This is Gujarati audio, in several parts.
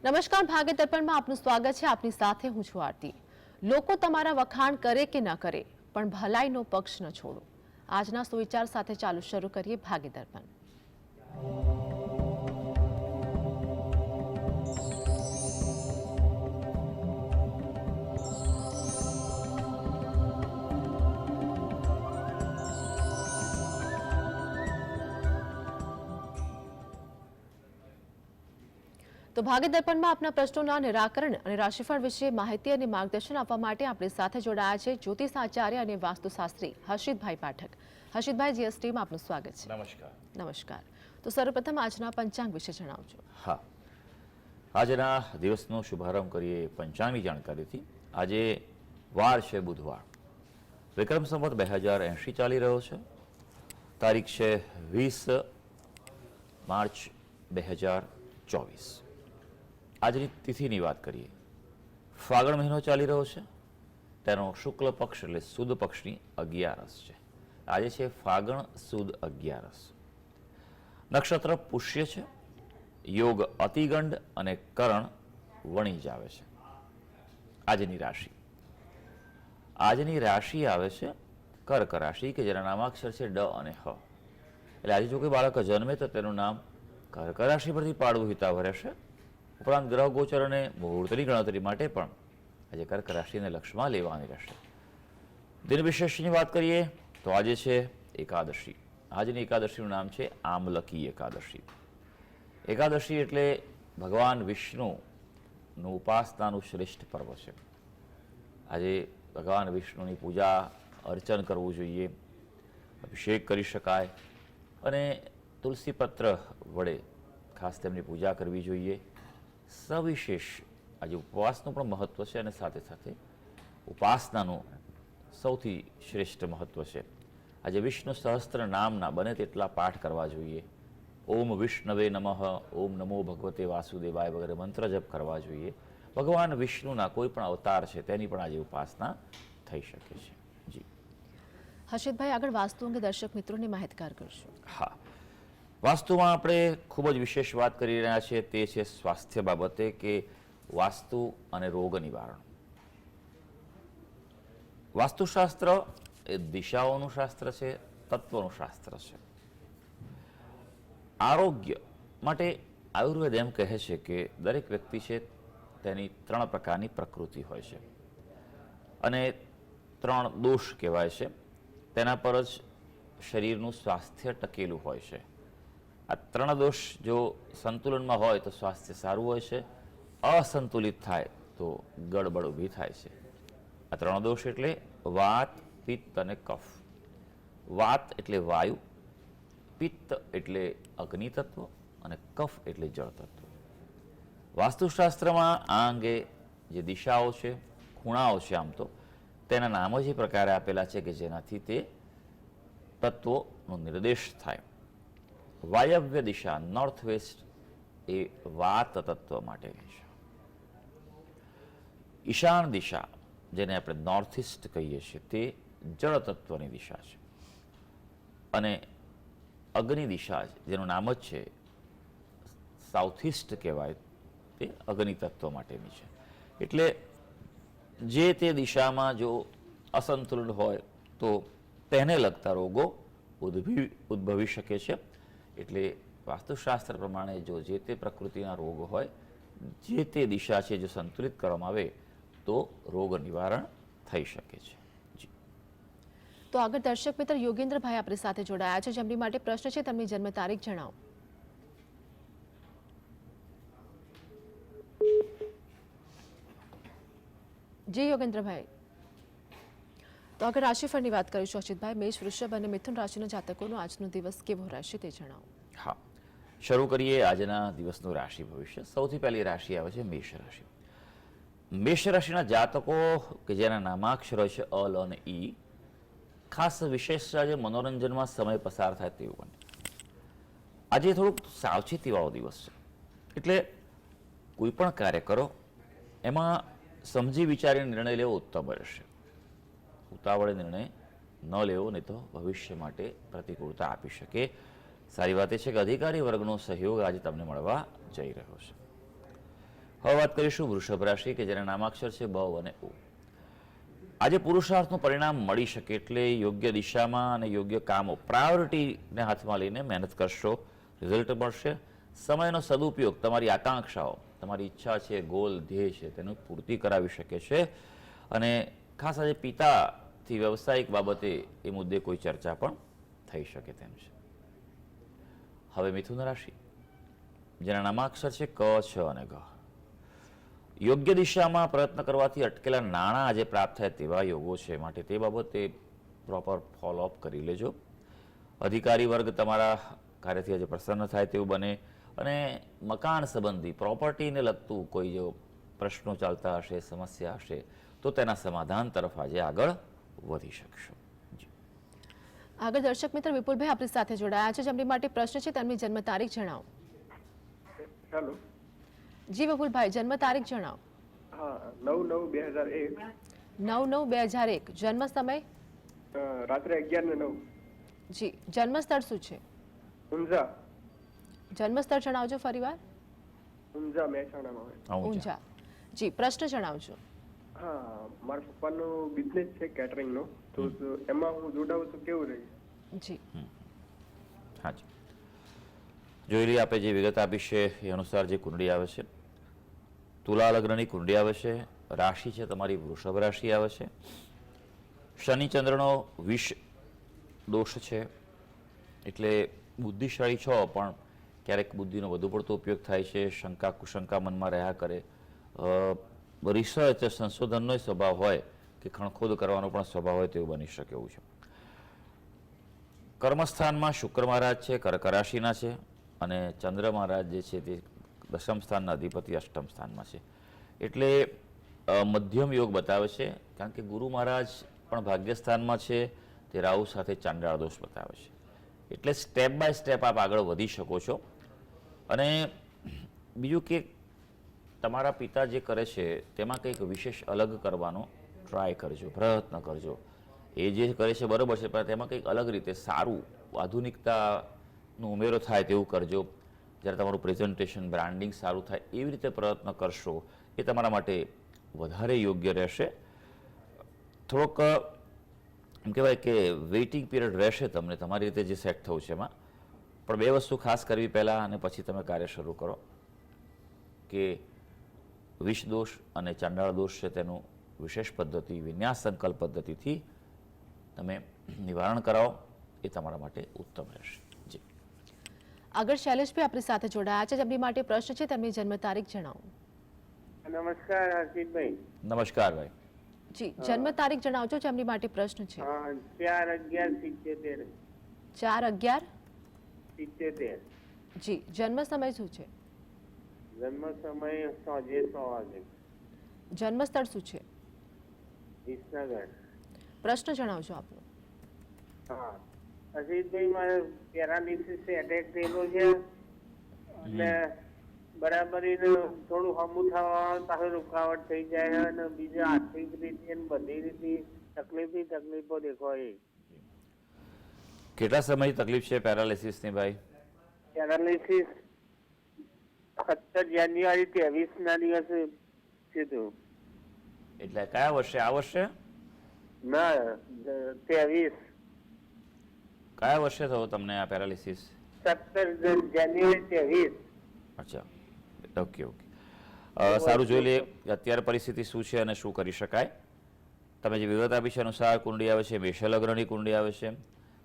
નમસ્કાર, ભાગ્ય દર્પણમાં આપનું સ્વાગત છે. આપની સાથે હું છું આરતી. લોકો તમારા વખાણ કરે કે ન કરે, પણ ભલાઈનો પક્ષ ન છોડો. આજના સુવિચાર સાથે ચાલુ શરૂ કરીએ ભાગ્ય દર્પણ. તો ભાગ્ય દર્પણમાં આપના પ્રશ્નોના નિરાકરણ અને રાશિફળ વિશે માહિતી અને માર્ગદર્શન આપવા માટે આપણી સાથે જોડાયા છે જ્યોતિષ આચાર્ય અને વાસ્તુશાસ્ત્રી હર્ષિતભાઈ પાઠક. હર્ષિતભાઈ, જીએસટીમાં આપનું સ્વાગત છે. નમસ્કાર. નમસ્કાર. તો સર્વપ્રથમ આજના પંચાંગ વિશે જણાવજો. હા, આજના દિવસનો શુભારંભ કરીએ પંચાંગની જાણકારીથી. આજે વાર છે બુધવાર, વિક્રમ સંવત 2080 ચાલી રહ્યો છે. તારીખ છે 20 માર્ચ 2024. આજની તિથિની વાત કરીએ. ફાગણ મહિનો ચાલી રહ્યો છે, તેનો શુક્લ પક્ષ એટલે સુદ પક્ષની 11 છે. આજે છે ફાગણ સુદ 11. નક્ષત્ર પુષ્ય છે, યોગ અતિગંડ અને કરણ વણિજ આવે છે. આજની રાશિ આવે છે કર્ક રાશિ, કે જેના નામાક્ષર છે ડ અને હ. એટલે આજે જો કોઈ બાળક જન્મે તો તેનું નામ કર્ક રાશિ પરથી પાડવું હિતાવહ રહેશે. ઉપરાંત ગ્રહ ગોચર અને મુહૂર્તની ગણતરી માટે પણ આજે કર્ક રાશિને લક્ષમાં લેવાની રહેશે. દિન વિશેષની વાત કરીએ તો આજે છે એકાદશી. આજની એકાદશીનું નામ છે આમલકી એકાદશી. એકાદશી એટલે ભગવાન વિષ્ણુનું ઉપાસનાનું શ્રેષ્ઠ પર્વ છે. આજે ભગવાન વિષ્ણુની પૂજા અર્ચન કરવું જોઈએ, અભિષેક કરી શકાય અને તુલસી પત્ર વડે ખાસ તેમની પૂજા કરવી જોઈએ. સવિશેષ આજે ઉપવાસનું પણ મહત્વ છે અને સાથે સાથે ઉપાસનાનું સૌથી શ્રેષ્ઠ મહત્વ છે. આજે વિષ્ણુ સહસ્ત્ર નામના બને તેટલા પાઠ કરવા જોઈએ. ઓમ વિષ્ણવે નમઃ, ઓમ નમો ભગવતે વાસુદેવાય વગેરે મંત્ર જપ કરવા જોઈએ. ભગવાન વિષ્ણુના કોઈ પણ અવતાર છે તેની પણ આજે ઉપાસના થઈ શકે છે. જી હર્ષિતભાઈ, આગળ વાસ્તુ અંગે દર્શક મિત્રોને માહિતગાર કરશું. હા, વાસ્તુમાં આપણે ખૂબ જ વિશેષ વાત કરી રહ્યા છીએ, તે છે સ્વાસ્થ્ય બાબતે, કે વાસ્તુ અને રોગ નિવારણ. વાસ્તુશાસ્ત્ર એ દિશાઓનું શાસ્ત્ર છે, તત્વનું શાસ્ત્ર છે. આરોગ્ય માટે આયુર્વેદ એમ કહે છે કે દરેક વ્યક્તિ છે તેની 3 પ્રકારની પ્રકૃતિ હોય છે અને 3 દોષ કહેવાય છે. તેના પર જ શરીરનું સ્વાસ્થ્ય ટકેલું હોય છે. આ 3 દોષ જો સંતુલનમાં હોય તો સ્વાસ્થ્ય સારું હોય છે, અસંતુલિત થાય તો ગડબડ ઊભી થાય છે. આ 3 દોષ એટલે વાત, પિત્ત અને કફ. વાત એટલે વાયુ, પિત્ત એટલે અગ્નિ તત્વ અને કફ એટલે જળ તત્વ. વાસ્તુશાસ્ત્રમાં આ અંગે જે દિશાઓ છે, ખૂણાઓ છે, આમ તો તેના નામ જ એ પ્રકારે આપેલા છે કે જેનાથી તે તત્વોનો નિર્દેશ થાય. વાયવ્ય દિશા નોર્થ વેસ્ટ એ વાત તત્વ માટેની છે. ઈશાન દિશા, જેને આપણે નોર્થ ઇસ્ટ કહીએ છીએ, તે જળ તત્વની દિશા છે. અને અગ્નિ દિશા, જેનું નામ જ છે સાઉથ ઇસ્ટ કહેવાય, તે અગ્નિ તત્વ માટેની છે. એટલે જે તે દિશામાં જો અસંતુલન હોય તો તેને લગતા રોગો ઉદ્ભવી શકે છે. એટલે વાસ્તુશાસ્ત્ર પ્રમાણે જો જે તે પ્રકૃતિના રોગ હોય, જે તે દિશા છે જો સંતુલિત કરવામાં આવે તો રોગ નિવારણ થઈ શકે છે. તો આગળ દર્શક મિત્ર યોગેન્દ્રભાઈ આપણી સાથે જોડાયા છે, જેમની માટે પ્રશ્ન છે. તેમની જન્મ તારીખ જણાવો. જી યોગેન્દ્રભાઈ, તો આગળ રાશિફળની વાત કરીશું. હર્ષિતભાઈ, મેષ, વૃષભ અને મિથુન રાશિના જાતકોનો આજનો દિવસ કેવો રહેશે તે જણાવો. હા, શરૂ કરીએ આજના દિવસનું રાશિ ભવિષ્ય. સૌથી પહેલી રાશિ આવે છે મેષ રાશિ. મેષ રાશિના જાતકો કે જેના નામાક્ષરો છે અ, લ અને ઈ, ખાસ વિશેષ આજે મનોરંજનમાં સમય પસાર થાય તેવું બને. આજે થોડુંક સાવચેતીવાળો દિવસ છે. એટલે કોઈ પણ કાર્ય કરો એમાં સમજી વિચારીને નિર્ણય લેવો ઉત્તમ રહેશે. ઉતાવળે નિર્ણય ન લેવો, નહીં તો ભવિષ્ય માટે પ્રતિકૂળતા આપી શકે. સારી વાત એ છે કે અધિકારી વર્ગનો સહયોગ આજે તમને મળવા જઈ રહ્યો છે. હવે વાત કરીશું વૃષભ રાશિ કે જેના નામાક્ષર છે બ અને ઉ. આજે પુરુષાર્થનું પરિણામ મળી શકે એટલે યોગ્ય દિશામાં અને યોગ્ય કામો પ્રાયોરિટીને હાથમાં લઈને મહેનત કરશો, રિઝલ્ટ મળશે. સમયનો સદુપયોગ તમારી આકાંક્ષાઓ, તમારી ઈચ્છા છે, ગોલ, ધ્યેય છે તેનું પૂર્તિ કરાવી શકે છે. અને ખાસ આજે પિતાથી વ્યવસાયિક બાબતે એ મુદ્દે કોઈ ચર્ચા પણ થઈ શકે તેમ છે. હવે મિથુન રાશિ જેના નામાક્ષર છે ક, છ અને ગ. યોગ્ય દિશામાં પ્રયત્ન કરવાથી અટકેલા નાણાં આજે પ્રાપ્ત થાય તેવા યોગો છે, માટે તે બાબતે પ્રોપર ફોલોઅપ કરી લેજો. અધિકારી વર્ગ તમારા કાર્યથી આજે પ્રસન્ન થાય તેવું બને અને મકાન સંબંધી પ્રોપર્ટીને લગતું કોઈ જો પ્રશ્નો ચાલતા હશે, સમસ્યા હશે તો તેના સમાધાન તરફ આજે આગળ વધી શકશો. આગળ દર્શક મિત્ર વિપુલભાઈ આપણી સાથે જોડાયા છે, જેમની માટે પ્રશ્ન છે તેમની જન્મ તારીખ જણાવો. હેલો. જી વિપુલભાઈ, જન્મ તારીખ જણાવો. હા, 9/9/2001. 9/9/2001. જન્મ સમય? રાત્રે 11:09. જી. જન્મ સ્થળ શું છે? ઊંઝા. જન્મ સ્થળ જણાવજો ફરીવાર. ઊંઝા મહેસાણામાં હોય. ઊંઝા. જી. પ્રશ્ન જણાવજો. હા, મારા પપ્પાનો બિઝનેસ છે કેટરિંગનો, તો એમાં હું જોડાવું તો કેવું રહે? જી. હાજી, જોઈ લઈએ આપણે જે વિગત આપી છે એ અનુસાર જે કુંડળી આવે છે, તુલા લગ્નની કુંડળી આવે છે. રાશિ છે તમારી વૃષભ રાશિ આવે છે. શનિ ચંદ્રનો વિષ દોષ છે, એટલે બુદ્ધિશાળી છો પણ ક્યારેક બુદ્ધિનો વધુ પડતો ઉપયોગ થાય છે. શંકા કુશંકા મનમાં રહ્યા કરે. રિસર્ચ સંશોધનનો સ્વભાવ હોય કે ખણખોદ કરવાનો પણ સ્વભાવ હોય તેવું બની શકે એવું છે. કર્મસ્થાનમાં શુક્ર મહારાજ છે, કર્ક રાશિના છે, અને ચંદ્ર મહારાજ જે છે તે દશમ સ્થાનના અધિપતિ અષ્ટમ સ્થાનમાં છે. એટલે મધ્યમ યોગ બતાવે છે, કારણ કે ગુરુ મહારાજ પણ ભાગ્યસ્થાનમાં છે, તે રાહુ સાથે ચાંડાળ દોષ બતાવે છે. એટલે સ્ટેપ બાય સ્ટેપ આપ આગળ વધી શકો છો. અને બીજું કે તમારા પિતા જે કરે છે તેમાં કંઈક વિશેષ અલગ કરવાનો ટ્રાય કરજો, પ્રયત્ન કરજો. એ જે કરે છે બરાબર છે, પણ તેમાં કંઈક અલગ રીતે સારું આધુનિકતાનો ઉમેરો થાય તેવું કરજો. જ્યારે તમારું પ્રેઝન્ટેશન, બ્રાન્ડિંગ સારું થાય એવી રીતે પ્રયત્ન કરશો, એ તમારા માટે વધારે યોગ્ય રહેશે. થોડોક એમ કહેવાય કે વેઇટિંગ પીરિયડ રહેશે તમને તમારી રીતે જે સેટ થવું છે એમાં. પણ બે વસ્તુ ખાસ કરવી પહેલાં અને પછી તમે કાર્ય શરૂ કરો કે વિષ દોષ અને ચાંડાળ દોષ છે તેનું વિશેષ પદ્ધતિ, વિન્યાસ સંકલ્પ પદ્ધતિથી તમે નિવારણ કરાવો, એ તમારા માટે ઉત્તમ રહેશે. જી. આગળ શૈલેષભાઈ આપણી સાથે જોડાયા છે, જેમની માટે પ્રશ્ન છે તેમની જન્મ તારીખ જણાવો. નમસ્કાર હર્ષિતભાઈ. નમસ્કાર ભાઈ. જી. જન્મ તારીખ જણાવજો, જેમની માટે પ્રશ્ન છે. 4/11/77. 4/11/77. જી. જન્મ સમય શું છે? જન્મ સમય સાંજે 6 વાગે. જન્મ સ્થળ શું છે? વિસનગર. પ્રશ્ન જણાવજો આપનો. હા, હર્ષિતભાઈ, મારે પેરાલિસિસ એટેક થયેલો છે અને બરાબર થોડું હમું થવા પાછું રૂકાવટ થઈ જાય અને બીજા આર્થિક રીતે બધી રીતે તકલીફો દેખાય. કેટલા સમયની તકલીફ છે પેરાલિસિસની ભાઈ? પેરાલિસિસ 17 જાન્યુઆરી 23 ના દિવસે થયું. એટલે કયા વર્ષે? આ વર્ષે? ના, 23. કયા વર્ષે થયો તમને આ પેરાલિસિસ? 17 જાન્યુઆરી 23. અચ્છા, ઓકે ઓકે. સારું, જોઈ લઈએ અત્યારે પરિસ્થિતિ શું છે અને શું કરી શકાય. તમે જે વિગત આપી છે અનુસાર કુંડળી આવે છે મેષ લગ્નની કુંડળી આવે છે.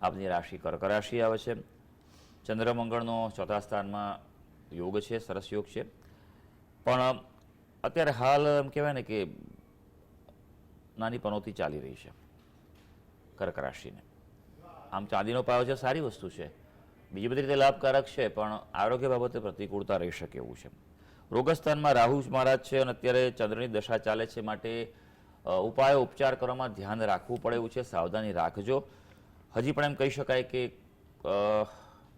આપની રાશિ કર્ક રાશિ આવે છે. ચંદ્રમંગળનો ચોથા સ્થાનમાં યોગ છે, સરસ યોગ છે. પણ અત્યારે હાલ એમ કહેવાય ને કે નાની પનોતી ચાલી રહી છે કર્ક રાશિને. આમ ચાંદીનો પાયો છે, સારી વસ્તુ છે, બીજી બધી રીતે લાભકારક છે, પણ આરોગ્ય બાબતે પ્રતિકૂળતા રહી શકે એવું છે. રોગસ્થાનમાં રાહુ મહારાજ છે અને અત્યારે ચંદ્રની દશા ચાલે છે, માટે ઉપાયો ઉપચાર કરવામાં ધ્યાન રાખવું પડે એવું છે, સાવધાની રાખજો. હજી પણ એમ કહી શકાય કે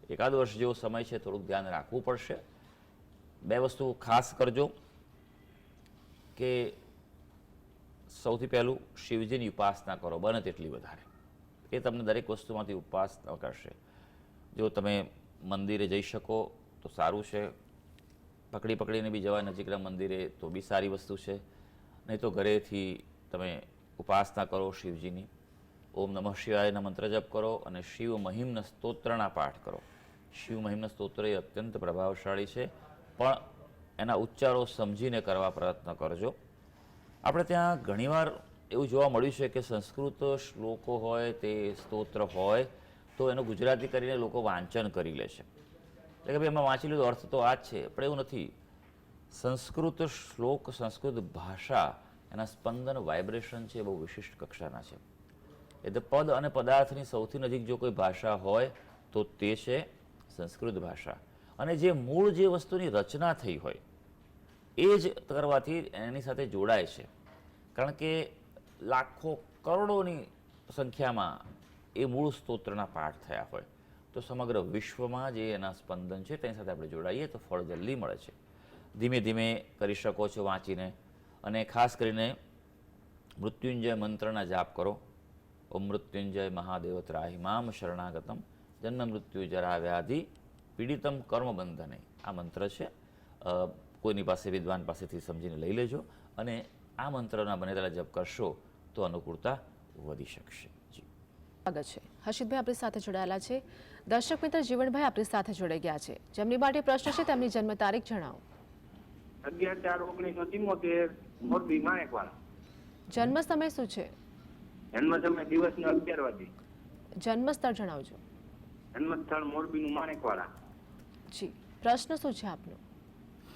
એકાદ વર્ષ જેવો સમય છે, થોડુંક ધ્યાન રાખવું પડશે. બે વસ્તુ ખાસ કરજો કે સૌથી પહેલું શિવજીની ઉપાસના કરો બને તેટલી વધારે. એ તમને દરેક વસ્તુમાંથી ઉપાસના કરશે. જો તમે મંદિરે જઈ શકો તો સારું છે, પકડીને બી જવાય નજીકના મંદિરે તો બી સારી વસ્તુ છે. નહીં તો ઘરેથી તમે ઉપાસના કરો શિવજીની, ઓમ નમઃ શિવાયના મંત્ર જપ કરો અને શિવ મહિમ્ન સ્તોત્રના પાઠ કરો. શિવ મહિમ્ન સ્તોત્ર એ અત્યંત પ્રભાવશાળી છે, પણ એના ઉચ્ચારો સમજીને કરવા પ્રયત્ન કરજો. આપણે ત્યાં ઘણીવાર એવું જોવા મળ્યું છે કે સંસ્કૃત શ્લોકો હોય, તે સ્તોત્ર હોય તો એનું ગુજરાતી કરીને લોકો વાંચન કરી લે છે. એટલે કે ભાઈ એમાં વાંચી લીધો અર્થ તો આ જ છે, પણ એવું નથી. સંસ્કૃત શ્લોક, સંસ્કૃત ભાષા, એના સ્પંદન વાઇબ્રેશન છે બહુ વિશિષ્ટ કક્ષાના છે. એટલે પદ અને પદાર્થની સૌથી નજીક જો કોઈ ભાષા હોય તો તે છે સંસ્કૃત ભાષા. અને જે મૂળ જે વસ્તુની રચના થઈ હોય એ જ કરવાથી એની સાથે જોડાય છે. કારણ કે લાખો કરોડોની સંખ્યામાં એ મૂળ સ્તોત્રના પાઠ થયા હોય તો સમગ્ર વિશ્વમાં જે એના સ્પંદન છે તેની સાથે આપણે જોડાઈએ તો ફળ જલ્દી મળે છે. ધીમે ધીમે કરી શકો છો વાંચીને. અને ખાસ કરીને મૃત્યુંજય મંત્રના જાપ કરો. ઓમ મૃત્યુંજય મહાદેવ ત્રાહિમામ શરણાગતમ જન્મ મૃત્યુ જરા વ્યાધિ પીડિતમ કર્મ બંધને. આ મંત્ર છે. કોઈની પાસે વિદ્વાન પાસેથી સમજીને લઈ લેજો અને આ મંત્રના બને તેટલા જપ કરશો તો અનુકૂળતા વધી શકશે. જી સ્વાગત છે. હર્ષિતભાઈ આપણી સાથે જોડાયેલા છે. દર્શક મિત્ર જીવનભાઈ આપણી સાથે જોડાઈ ગયા છે. જેમની માટે પ્રશ્ન છે તેમની જન્મ તારીખ જણાવો. 11/4/1974 મોરબી માણેકવાળા. જન્મ સમય શું છે? જન્મ સમય દિવસના 11 વાગે. જન્મ સ્થળ જણાવજો. જન્મ સ્થળ મોરબીનું માણેકવાળા. જી, પ્રશ્ન શું છે આપનો?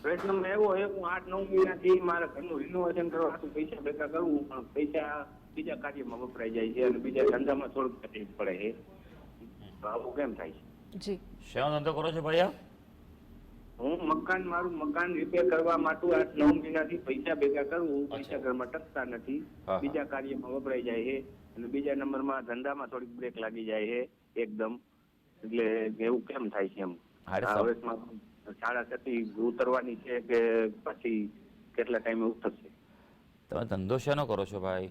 પ્રશ્ન એવો છે હું 8-9 મહિનાથી મારા ઘરનું રિનોવેશન કરવા હતું પૈસા ભેગા કરવું, પણ પૈસા બીજા કાર્યમાં વપરાઈ જાય છે અને બીજા ધંધામાં થોડુંક તકલીફ પડે છે. આવું કેમ થાય છે? જી, શેનો ધંધો કરો છો ભાઈ? હું મારું મકાન રિપેર કરવા માટે 8-9 મહિનાથી પૈસા ભેગા કરવું, પૈસા ઘરમાં ટકતા નથી, બીજા કાર્યમાં વપરાઈ જાય છે અને બીજા નંબરમાં ધંધામાં થોડીક બ્રેક લાગી જાય છે એકદમ. એટલે એવું કેમ થાય છે એમ? વર્ષમાં શાળા થતી ઉતરવાની છે કે પછી કેટલા ટાઈમે ઉતરશે? તમે ધંધો શેનો કરો છો ભાઈ?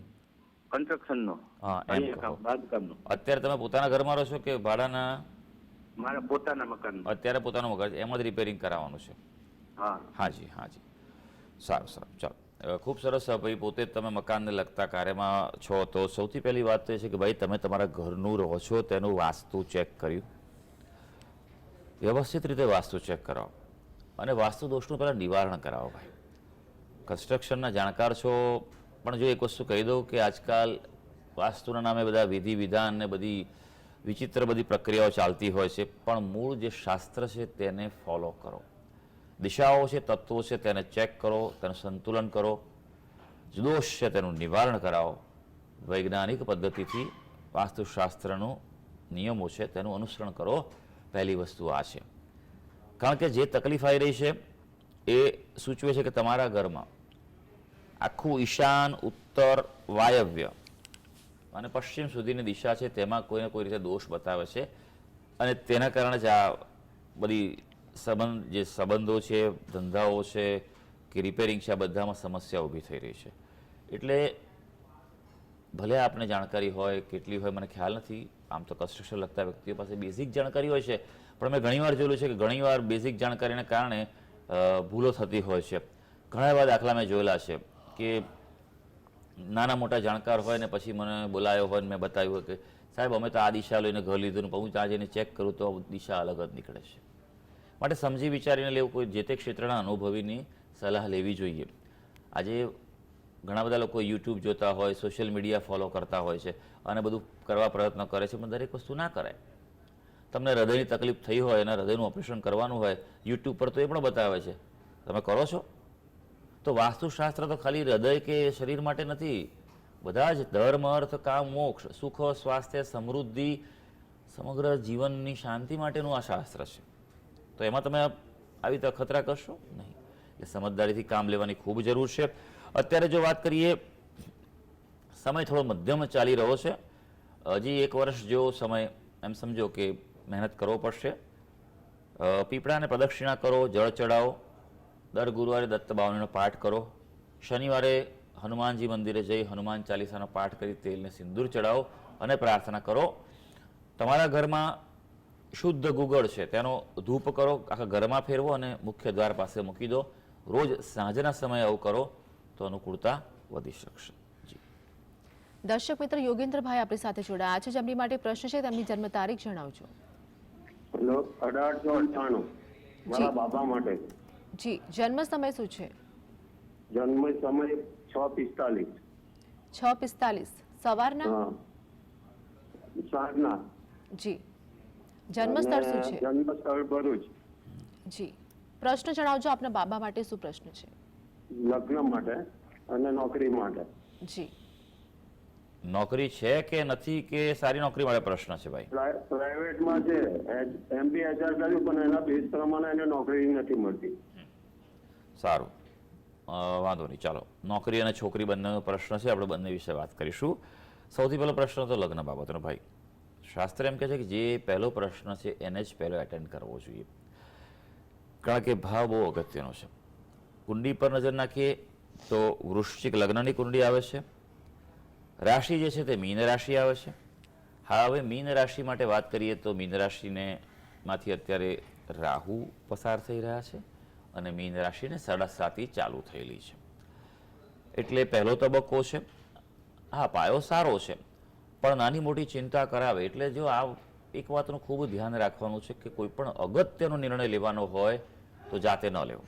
કન્સ્ટ્રક્શનનો. હા, એમ કહો. બાંધકામનો. અત્યારે તમે પોતાના ઘરમાં રહો છો કે ભાડાના? મારા પોતાના મકાન. અત્યારે પોતાનું મકાન, એમાં જ રિપેરિંગ કરાવવાનું છે? હા. હાજી હાજી, સારું સારું, ચાલો. ખૂબ સરસ. ભાઈ પોતે જ તમે મકાનને લગતા કાર્યમાં છો તો સૌથી પહેલી વાત તો એ છે કે ભાઈ તમે તમારા ઘરનું રહો છો તેનું વાસ્તુ ચેક કર્યું? વ્યવસ્થિત રીતે વાસ્તુ ચેક કરાવો અને વાસ્તુ દોષનું પહેલાં નિવારણ કરાવો. ભાઈ કન્સ્ટ્રક્શનના જાણકાર છો, પણ જો એક વસ્તુ કહી દઉં કે આજકાલ વાસ્તુના નામે બધા વિધિ વિધાન ને બધી વિચિત્ર બધી પ્રક્રિયાઓ ચાલતી હોય છે, પણ મૂળ જે શાસ્ત્ર છે તેને ફોલો કરો. દિશાઓ છે, તત્વો છે, તેને ચેક કરો, તેનું સંતુલન કરો. દોષ છે તેનું નિવારણ કરાવો. વૈજ્ઞાનિક પદ્ધતિથી વાસ્તુશાસ્ત્રનું નિયમો છે તેનું અનુસરણ કરો. પહેલી વસ્તુ આ છે. કારણ કે જે તકલીફ આવી રહી છે એ સૂચવે છે કે તમારા ઘરમાં આખું ઈશાન, ઉત્તર, વાયવ્ય અને પશ્ચિમ સુધીની દિશા છે તેમાં કોઈને કોઈ રીતે દોષ બતાવે છે અને તેના કારણે જ આ બધી સંબંધો છે, ધંધાઓ છે કે રિપેરિંગ છે, આ બધામાં સમસ્યા ઊભી થઈ રહી છે. એટલે ભલે આપને જાણકારી હોય, કેટલી હોય મને ખ્યાલ નથી. આમ તો કન્સ્ટ્રક્શન લગતા વ્યક્તિઓ પાસે બેઝિક જાણકારી હોય છે, પણ મેં ઘણીવાર જોયેલું છે કે ઘણીવાર બેઝિક જાણકારીને કારણે ભૂલો થતી હોય છે. ઘણા એવા દાખલા મેં જોયેલા છે કે નાના મોટા જાણકાર હોય ને પછી મને બોલાયો હોય ને મેં બતાવ્યું હોય કે સાહેબ અમે તો આ દિશા લઈને ઘર લીધું ને હું ત્યાં જઈને ચેક કરું તો દિશા અલગ જ નીકળે છે. માટે સમજી વિચારીને લેવું. કોઈ જે તે ક્ષેત્રના અનુભવીની સલાહ લેવી જોઈએ. આજે ઘણા બધા લોકો યુટ્યુબ જોતા હોય, સોશિયલ મીડિયા ફોલો કરતા હોય છે અને બધું કરવા પ્રયત્ન કરે છે, પણ દરેક વસ્તુ ના કરાય. તમને હૃદયની તકલીફ થઈ હોય અને હૃદયનું ઓપરેશન કરવાનું હોય યુટ્યુબ પર તો એ પણ બતાવે છે, તમે કરો છો? તો વાસ્તુશાસ્ત્ર તો ખાલી હૃદય કે શરીર માટે નથી. બધા જ ધર્મ, અર્થ, કામ, મોક્ષ, સુખ, સ્વાસ્થ્ય, સમૃદ્ધિ, સમગ્ર જીવનની શાંતિ માટેનું આ શાસ્ત્ર છે. તો એમાં તમે આવી રીતે અખતરા કરશો નહીં. એટલે સમજદારીથી કામ લેવાની ખૂબ જરૂર છે. અત્યારે જો વાત કરીએ, સમય થોડો મધ્યમ ચાલી રહ્યો છે. હજી 1 વર્ષ જેવો સમય એમ સમજો કે મહેનત કરવો પડશે. પીપળાને પ્રદક્ષિણા કરો, જળ ચડાવો. દર ગુરુવારે દત્ત બાવનીનો પાઠ કરો. શનિવારે હનુમાનજી મંદિરે જઈ હનુમાન ચાલીસાનો પાઠ કરી તેલને સિંદૂર ચડાવો અને પ્રાર્થના કરો. તમારા ઘરમાં શુદ્ધ ગુગળ છે તેનો ધૂપ કરો, આખા ઘરમાં ફેરવો અને મુખ્ય દ્વાર પાસે મૂકી દો. રોજ સાંજના સમયે આવું કરો તો અનુકૂળતા વધી શકશે. જી દર્શક મિત્ર યોગેન્દ્રભાઈ આપણી સાથે જોડાયા છે, જેમની માટે પ્રશ્ન છે, તેમની જન્મ તારીખ જણાવજો. હેલો, 1898 મારા બાબા માટે. જી, જન્મ સમય શું છે? જન્મ સમય 6:45. 6:45 સવારના? હા, સાંજના. જી. જન્મ સ્થળ શું છે? જન્મ સ્થળ ભરૂચ. જી. પ્રશ્ન જણાવજો, આપના બાબા માટે શું પ્રશ્ન છે? લગ્ન માટે અને નોકરી માટે. જી. નોકરી છે કે નથી કે સારી નોકરી માટે પ્રશ્ન છે ભાઈ? પ્રાઇવેટમાં છે, MPHR કર્યું પણ એના બેઝ પ્રમાણે એને નોકરી નથી મળતી. સારું, વાંધો નહીં. ચાલો, નોકરી અને છોકરી બંનેનો પ્રશ્ન છે, આપણે બંને વિશે વાત કરીશું. સૌથી પહેલો પ્રશ્ન તો લગ્ન બાબતનો ભાઈ. શાસ્ત્ર એમ કહે છે કે જે પહેલો પ્રશ્ન છે એને જ પહેલો એટેન્ડ કરવો જોઈએ, કારણ કે ભાવ બહુ અગત્યનો છે. કુંડી પર નજર નાખીએ તો વૃશ્ચિક લગ્નની કુંડી આવે છે. રાશિ જે છે તે મીન રાશિ આવે છે. હા, હવે મીન રાશિ માટે વાત કરીએ તો મીન રાશિને માંથી અત્યારે રાહુ પસાર થઈ રહ્યા છે અને મીન રાશિને 7.5 ચાલુ થયેલી છે, એટલે પહેલો તબક્કો છે. હા, પાયો સારો છે પણ નાની મોટી ચિંતા કરાવે. એટલે જો આ એક વાતનું ખૂબ ધ્યાન રાખવાનું છે કે કોઈ પણ અગત્યનો નિર્ણય લેવાનો હોય તો જાતે ન લેવો.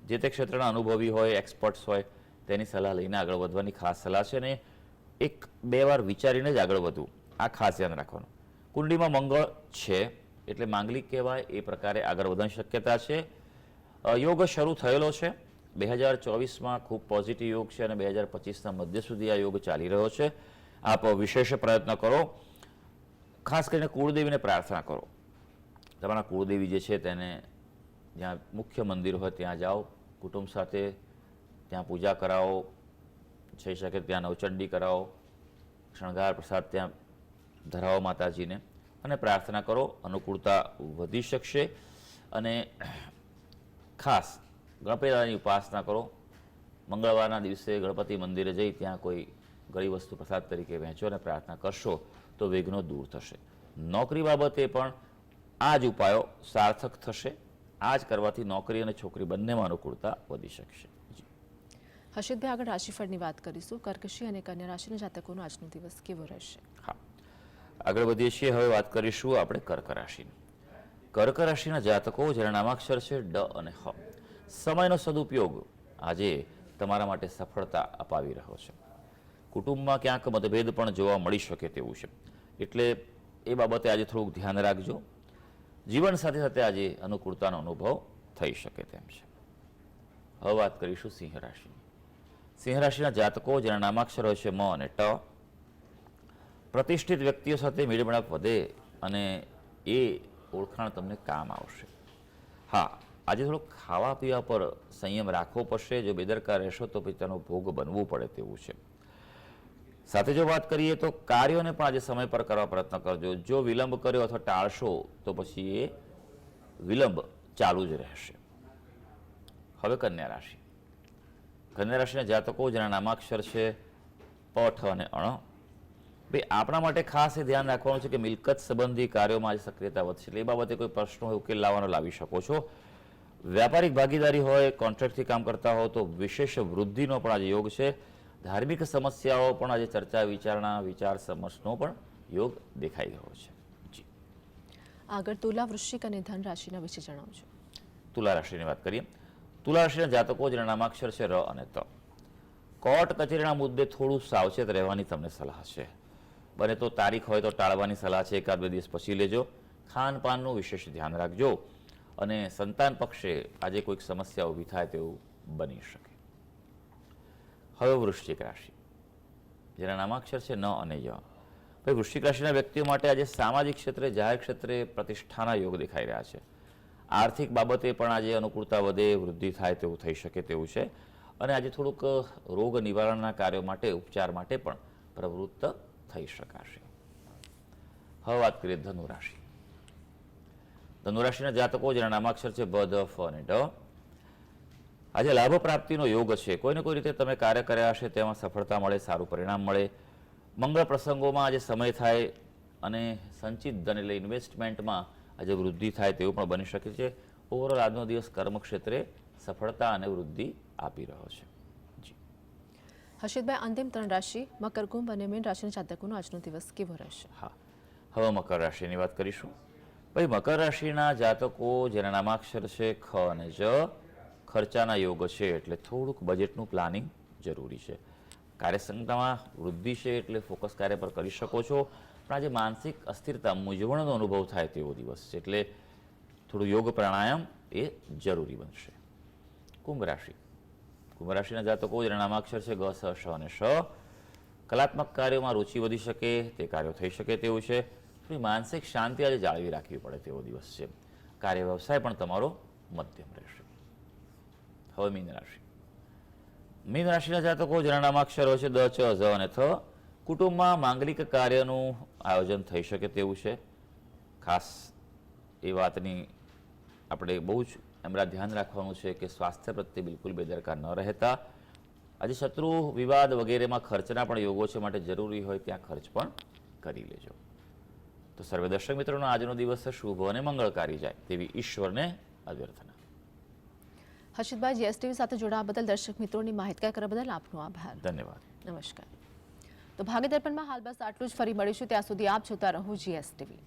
જે તે ક્ષેત્રના અનુભવી હોય, એક્સપર્ટ્સ હોય, તેની સલાહ લઈને આગળ વધવાની ખાસ સલાહ છે, અને 1-2 વાર વિચારીને જ આગળ વધવું, આ ખાસ ધ્યાન રાખવાનું. કુંડીમાં મંગળ છે એટલે માંગલિક કહેવાય, એ પ્રકારે આગળ વધવાની શક્યતા છે. યોગ શરૂ થયેલો છે 2024માં, ખૂબ પોઝિટિવ યોગ છે અને 2025ના મધ્ય સુધી આ યોગ ચાલી રહ્યો છે. આપ વિશેષ પ્રયત્ન કરો, ખાસ કરીને કુળદેવીને પ્રાર્થના કરો. તમારા કુળદેવી જે છે તેને જ્યાં મુખ્ય મંદિર હોય ત્યાં જાઓ, કુટુંબ સાથે ત્યાં પૂજા કરાવો, થઈ શકે ત્યાં નવચંડી કરાવો, શણગાર પ્રસાદ ત્યાં ધરાવો માતાજીને અને પ્રાર્થના કરો. અનુકૂળતા વધી શકશે. અને ખાસ ગણપતિ દાદાની ઉપાસના કરો. મંગળવારના દિવસે ગણપતિ મંદિરે જઈ ત્યાં કોઈ ગળી વસ્તુ પ્રસાદ તરીકે વહેંચો અને પ્રાર્થના કરશો તો વિઘ્નો દૂર થશે. નોકરી બાબતે પણ આ જ ઉપાયો સાર્થક થશે. આ જ કરવાથી નોકરી અને છોકરી બંનેમાં અનુકૂળતા વધી શકશે. હર્ષિતભાઈ, આગળ રાશિફળની વાત કરીશું. કર્કશી અને કન્યા રાશિના જાતકોનો આજનો દિવસ કેવો રહેશે? હા, આગળ વધીએ છીએ. હવે વાત કરીશું આપણે કર્ક રાશિની. કર્ક રાશિના જાતકો જેના નામાક્ષર છે ડ અને હ. સમયનો સદુપયોગ આજે તમારા માટે સફળતા અપાવી રહ્યો છે. કુટુંબમાં ક્યાંક મતભેદ પણ જોવા મળી શકે તેવું છે, એટલે એ બાબતે આજે થોડુંક ધ્યાન રાખજો. જીવન સાથે સાથે આજે અનુકૂળતાનો અનુભવ થઈ શકે તેમ છે. હવે વાત કરીશું સિંહ રાશિની. સિંહ રાશિના જાતકો જેના નામાક્ષર હોય છે મ અને ટ. પ્રતિષ્ઠિત વ્યક્તિઓ સાથે મેળમણાપ વધે અને એ ઓળખાણ તમને કામ આવશે. હા, આજે થોડુંક ખાવા પીવા પર સંયમ રાખવો પડશે. જો બેદરકાર રહેશો તો પછી તેનો ભોગ બનવું પડે તેવું છે. સાથે જો વાત કરીએ તો કાર્યોને પણ આજે સમય પર કરવા પ્રયત્ન કરજો. જો વિલંબ કર્યો અથવા ટાળશો તો પછી એ વિલંબ ચાલુ જ રહેશે. હવે કન્યા રાશિ. કન્યા રાશિના જાતકો જેના નામાક્ષર છે પ, ઠ અને અણ. ભાઈ, આપણા માટે ખાસ એ ધ્યાન રાખવાનું છે કે મિલકત સંબંધી કાર્યોમાં આજે સક્રિયતા વધશે. એટલે એ બાબતે કોઈ પ્રશ્નો હોય, ઉકેલ લાવવાનો લાવી શકો છો. વ્યાપારિક ભાગીદારી હોય, કોન્ટ્રાક્ટથી કામ કરતા હો તો વિશેષ વૃદ્ધિનો પણ આજે યોગ છે. ધાર્મિક સમસ્યાઓ પણ આજે ચર્ચા વિચારણા, વિચાર સમસનો પણ યોગ દેખાઈ રહ્યો છે. જી. આગળ તુલા, વૃશ્ચિક અને ધન રાશિના વિશે જણાવજો. તુલા રાશિની વાત કરીએ. તુલા રાશિના જાતકો જેના નામાક્ષર છે ર અને ત. કોર્ટ કચેરીના મુદ્દે થોડું સાવચેત રહેવાની તમને સલાહ છે. બને તો તારીખ હોય તો ટાળવાની સલાહ છે. 1-2 દિવસ પછી લેજો. ખાનપાનનું વિશેષ ધ્યાન રાખજો અને સંતાન પક્ષે આજે કોઈક સમસ્યા ઊભી થાય તેવું બની શકે. હવે વૃશ્ચિક રાશિ જેના નામાક્ષર છે ન અને ય. ભાઈ, વૃશ્ચિક રાશિના વ્યક્તિઓ માટે આજે સામાજિક ક્ષેત્રે, જાહેર ક્ષેત્રે પ્રતિષ્ઠાના યોગ દેખાઈ રહ્યા છે. આર્થિક બાબતે પણ આજે અનુકૂળતા વધે, વૃદ્ધિ થાય તેવું થઈ શકે તેવું છે. અને આજે થોડુંક રોગ નિવારણના કાર્યો માટે, ઉપચાર માટે પણ પ્રવૃત્ત થઈ શકાશે. હવે વાત કરીએ ધનુ રાશિ. ધનુ રાશિના જાતકો જેના નામાક્ષર છે બ, ધ, ફ અને ડ. આજે લાભ પ્રાપ્તિનો યોગ છે. કોઈને કોઈ રીતે તમે કાર્ય કર્યા હશે તેમાં સફળતા મળે, સારું પરિણામ મળે. મંગળ પ્રસંગોમાં આજે સમય થાય અને સંચિત ધન એટલે ઇન્વેસ્ટમેન્ટમાં આજે વૃદ્ધિ થાય તેવું પણ બની શકે છે. ઓવરઓલ આજનો દિવસ કર્મક્ષેત્રે સફળતા અને વૃદ્ધિ આપી રહ્યો છે. જી હર્ષિતભાઈ, અંતિમ 3 રાશિ મકર, કુંભ અને મીન રાશિના જાતકોનો આજનો દિવસ કેવો રહેશે? હા, હવે મકર રાશિની વાત કરીશું. ભાઈ, મકર રાશિના જાતકો જેના નામાક્ષર છે ખ અને જ, ખર્ચાના યોગ છે એટલે થોડુંક બજેટનું પ્લાનિંગ જરૂરી છે. કાર્યક્ષમતામાં વૃદ્ધિ છે એટલે ફોકસ કાર્ય પર કરી શકો છો, પણ આજે માનસિક અસ્થિરતા, મૂંઝવણનો અનુભવ થાય તેવો દિવસ છે એટલે થોડું યોગ પ્રાણાયામ એ જરૂરી બનશે. કુંભ રાશિ. કુંભ રાશિના જાતકો જેના નામાક્ષર છે ગ, સ, શ અને શ, કલાત્મક કાર્યોમાં રુચિ વધી શકે, તે કાર્યો થઈ શકે તેવું છે. થોડી માનસિક શાંતિ આજે જાળવી રાખવી પડે તેવો દિવસ છે. કાર્ય વ્યવસાય પણ તમારો મધ્યમ રહેશે. હવે મીન રાશિ. મીન રાશિના જાતકો જેના નામાક્ષરો છે દ, ચ, ઝ અને થ, કુટુંબમાં માંગલિક કાર્યનું આયોજન થઈ શકે તેવું છે. ખાસ એ વાતની આપણે બહુ જ એમના ધ્યાન રાખવાનું છે કે સ્વાસ્થ્ય પ્રત્યે બિલકુલ બેદરકાર ન રહેતા. આજે શત્રુ વિવાદ વગેરેમાં ખર્ચના પણ યોગો છે, માટે જરૂરી હોય ત્યાં ખર્ચ પણ કરી લેજો. તો સર્વે દર્શક મિત્રોનો આજનો દિવસ શુભ અને મંગળકારી જાય તેવી ઈશ્વરને અભ્યર્થના. હર્ષિતભાઈ, જીએસટીવી સાથે જોડાવા બદલ દર્શક મિત્રોની માહિતગાર કરવા બદલ આપનો આભાર. ધન્યવાદ. નમસ્કાર. તો ભાગ્ય દર્પણમાં હાલ બસ આટલું જ. ફરી મળીશું, ત્યાં સુધી આપ જોતા રહો જીએસટીવી.